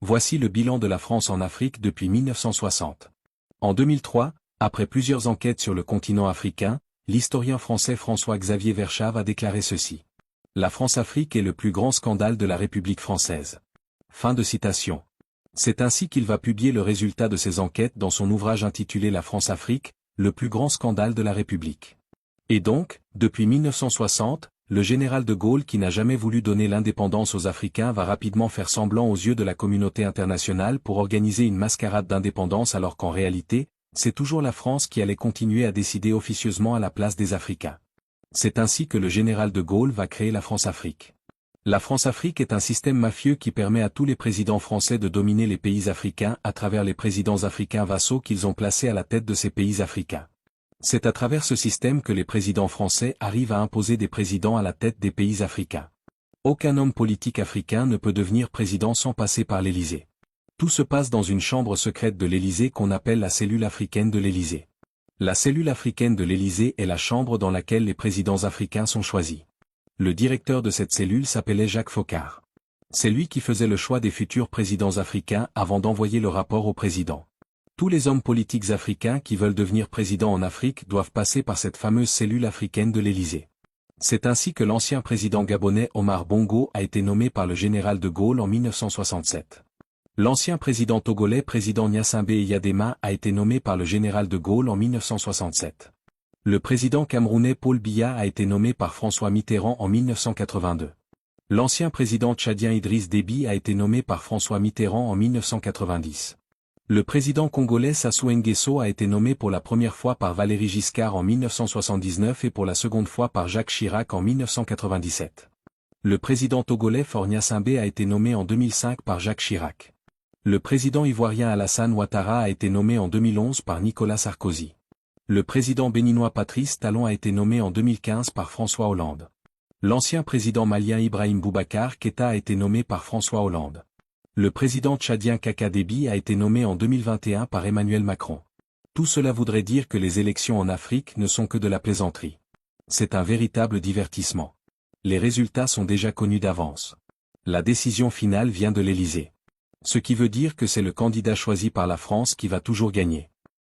Voici le bilan de la France en Afrique depuis 1960. En 2003, après plusieurs enquêtes sur le continent africain, l'historien français François-Xavier Verschave a déclaré ceci. La France-Afrique est le plus grand scandale de la République française. Fin de citation. C'est ainsi qu'il va publier le résultat de ses enquêtes dans son ouvrage intitulé La France-Afrique, le plus grand scandale de la République. Et donc, depuis 1960, le général de Gaulle qui n'a jamais voulu donner l'indépendance aux Africains va rapidement faire semblant aux yeux de la communauté internationale pour organiser une mascarade d'indépendance alors qu'en réalité, c'est toujours la France qui allait continuer à décider officieusement à la place des Africains. C'est ainsi que le général de Gaulle va créer la France-Afrique. La France-Afrique est un système mafieux qui permet à tous les présidents français de dominer les pays africains à travers les présidents africains vassaux qu'ils ont placés à la tête de ces pays africains. C'est à travers ce système que les présidents français arrivent à imposer des présidents à la tête des pays africains. Aucun homme politique africain ne peut devenir président sans passer par l'Élysée. Tout se passe dans une chambre secrète de l'Élysée qu'on appelle la cellule africaine de l'Élysée. La cellule africaine de l'Élysée est la chambre dans laquelle les présidents africains sont choisis. Le directeur de cette cellule s'appelait Jacques Foccart. C'est lui qui faisait le choix des futurs présidents africains avant d'envoyer le rapport au président. Tous les hommes politiques africains qui veulent devenir présidents en Afrique doivent passer par cette fameuse cellule africaine de l'Élysée. C'est ainsi que l'ancien président gabonais Omar Bongo a été nommé par le général de Gaulle en 1967. L'ancien président togolais président Gnassingbé Eyadema a été nommé par le général de Gaulle en 1967. Le président camerounais Paul Biya a été nommé par François Mitterrand en 1982. L'ancien président tchadien Idriss Déby a été nommé par François Mitterrand en 1990. Le président congolais Sassou Nguesso a été nommé pour la première fois par Valéry Giscard en 1979 et pour la seconde fois par Jacques Chirac en 1997. Le président togolais Faure Gnassingbé a été nommé en 2005 par Jacques Chirac. Le président ivoirien Alassane Ouattara a été nommé en 2011 par Nicolas Sarkozy. Le président béninois Patrice Talon a été nommé en 2015 par François Hollande. L'ancien président malien Ibrahim Boubacar Keïta a été nommé par François Hollande. Le président tchadien Kaka Déby a été nommé en 2021 par Emmanuel Macron. Tout cela voudrait dire que les élections en Afrique ne sont que de la plaisanterie. C'est un véritable divertissement. Les résultats sont déjà connus d'avance. La décision finale vient de l'Élysée. Ce qui veut dire que c'est le candidat choisi par la France qui va toujours gagner.